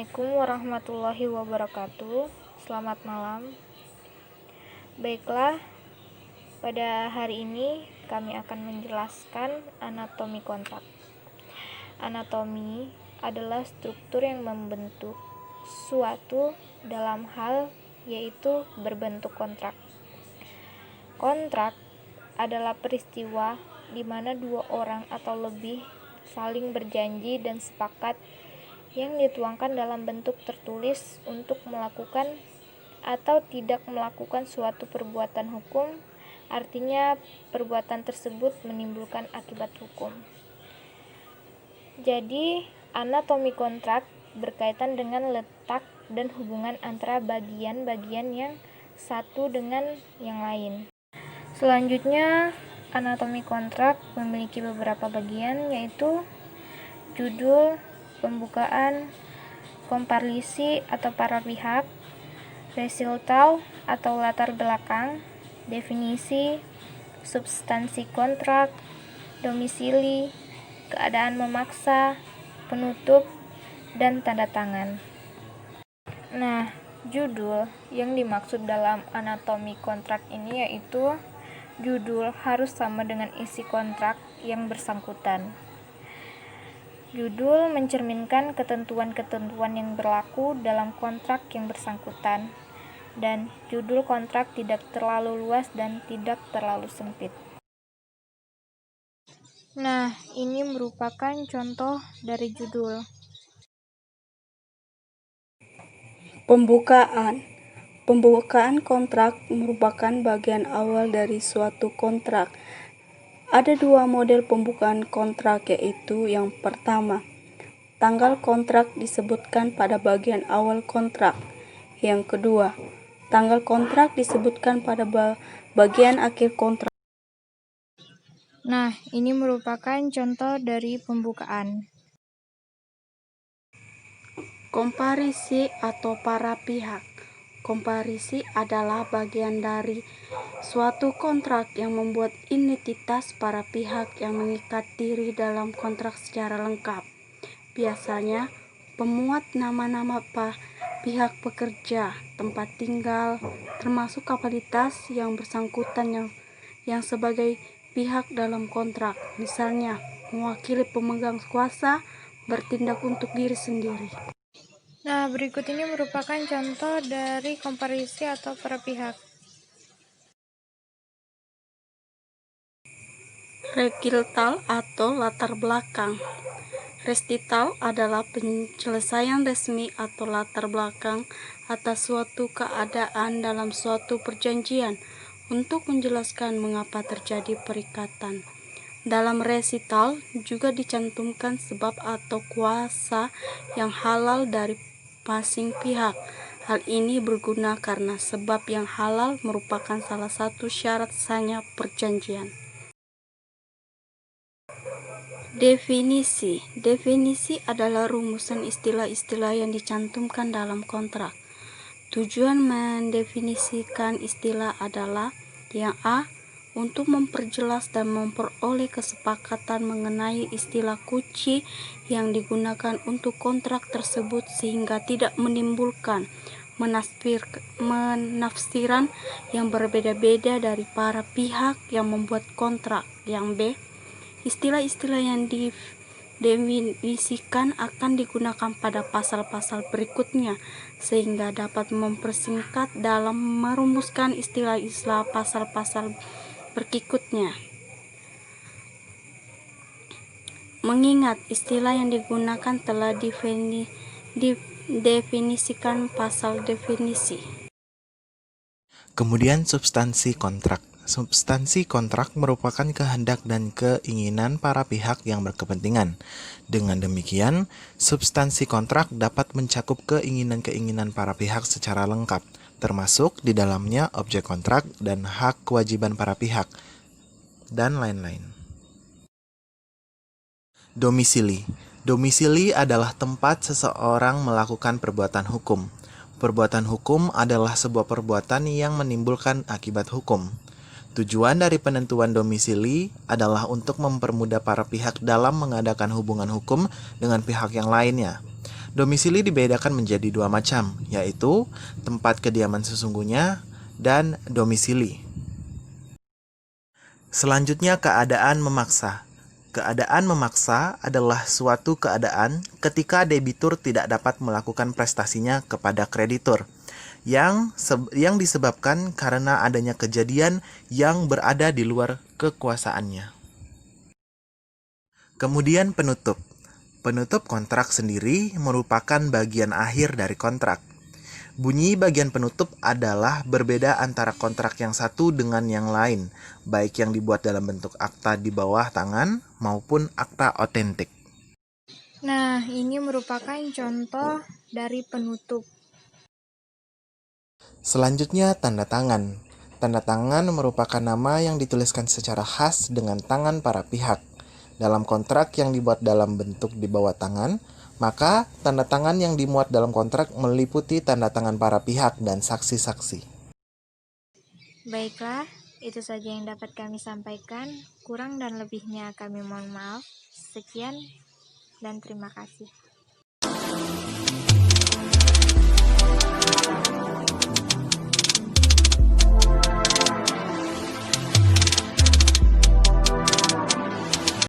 Assalamualaikum warahmatullahi wabarakatuh. Selamat malam. Baiklah, pada hari ini kami akan menjelaskan anatomi kontrak. Anatomi adalah struktur yang membentuk suatu dalam hal yaitu berbentuk kontrak. Kontrak adalah peristiwa di mana dua orang atau lebih saling berjanji dan sepakat yang dituangkan dalam bentuk tertulis untuk melakukan atau tidak melakukan suatu perbuatan hukum, artinya perbuatan tersebut menimbulkan akibat hukum. Jadi, anatomi kontrak berkaitan dengan letak dan hubungan antara bagian-bagian yang satu dengan yang lain. Selanjutnya, anatomi kontrak memiliki beberapa bagian, yaitu judul, pembukaan, komparisi atau para pihak, resital atau latar belakang, definisi, substansi kontrak, domisili, keadaan memaksa, penutup, dan tanda tangan. Nah, judul yang dimaksud dalam anatomi kontrak ini yaitu judul harus sama dengan isi kontrak yang bersangkutan. Judul mencerminkan ketentuan-ketentuan yang berlaku dalam kontrak yang bersangkutan, dan judul kontrak tidak terlalu luas dan tidak terlalu sempit. Nah, ini merupakan contoh dari judul. Pembukaan. Pembukaan kontrak merupakan bagian awal dari suatu kontrak. Ada dua model pembukaan kontrak, yaitu yang pertama, tanggal kontrak disebutkan pada bagian awal kontrak. Yang kedua, tanggal kontrak disebutkan pada bagian akhir kontrak. Nah, ini merupakan contoh dari pembukaan. Komparisi atau para pihak. Komparisi adalah bagian dari suatu kontrak yang membuat identitas para pihak yang mengikat diri dalam kontrak secara lengkap. Biasanya, pemuat nama-nama pihak pekerja, tempat tinggal, termasuk kapasitas yang bersangkutan yang sebagai pihak dalam kontrak. Misalnya, mewakili pemegang kuasa bertindak untuk diri sendiri. Nah, berikut ini merupakan contoh dari komparisi atau para pihak. Recital atau latar belakang. Recital adalah penyelesaian resmi atau latar belakang atas suatu keadaan dalam suatu perjanjian untuk menjelaskan mengapa terjadi perikatan. Dalam resital juga dicantumkan sebab atau kuasa yang halal dari masing pihak. Hal ini berguna karena sebab yang halal merupakan salah satu syarat sahnya perjanjian. Definisi. Definisi adalah rumusan istilah-istilah yang dicantumkan dalam kontrak. Tujuan mendefinisikan istilah adalah yang A, untuk memperjelas dan memperoleh kesepakatan mengenai istilah kunci yang digunakan untuk kontrak tersebut sehingga tidak menimbulkan menafsiran yang berbeda-beda dari para pihak yang membuat kontrak. Yang B, istilah-istilah yang didefinisikan akan digunakan pada pasal-pasal berikutnya sehingga dapat mempersingkat dalam merumuskan istilah-istilah pasal-pasal berikutnya. Mengingat istilah yang digunakan telah didefinisikan pasal definisi. Kemudian substansi kontrak. Substansi kontrak merupakan kehendak dan keinginan para pihak yang berkepentingan. Dengan demikian, substansi kontrak dapat mencakup keinginan-keinginan para pihak secara lengkap, termasuk di dalamnya objek kontrak dan hak kewajiban para pihak, dan lain-lain. Domisili. Domisili adalah tempat seseorang melakukan perbuatan hukum. Perbuatan hukum adalah sebuah perbuatan yang menimbulkan akibat hukum. Tujuan dari penentuan domisili adalah untuk mempermudah para pihak dalam mengadakan hubungan hukum dengan pihak yang lainnya. Domisili dibedakan menjadi dua macam, yaitu tempat kediaman sesungguhnya dan domisili. Selanjutnya, keadaan memaksa. Keadaan memaksa adalah suatu keadaan ketika debitur tidak dapat melakukan prestasinya kepada kreditur yang disebabkan karena adanya kejadian yang berada di luar kekuasaannya. Kemudian penutup. Penutup kontrak sendiri merupakan bagian akhir dari kontrak. Bunyi bagian penutup adalah berbeda antara kontrak yang satu dengan yang lain, baik yang dibuat dalam bentuk akta di bawah tangan maupun akta otentik. Nah, ini merupakan contoh dari penutup. Selanjutnya, tanda tangan. Tanda tangan merupakan nama yang dituliskan secara khas dengan tangan para pihak. Dalam kontrak yang dibuat dalam bentuk di bawah tangan, maka tanda tangan yang dimuat dalam kontrak meliputi tanda tangan para pihak dan saksi-saksi. Baiklah, itu saja yang dapat kami sampaikan. Kurang dan lebihnya kami mohon maaf. Sekian dan terima kasih.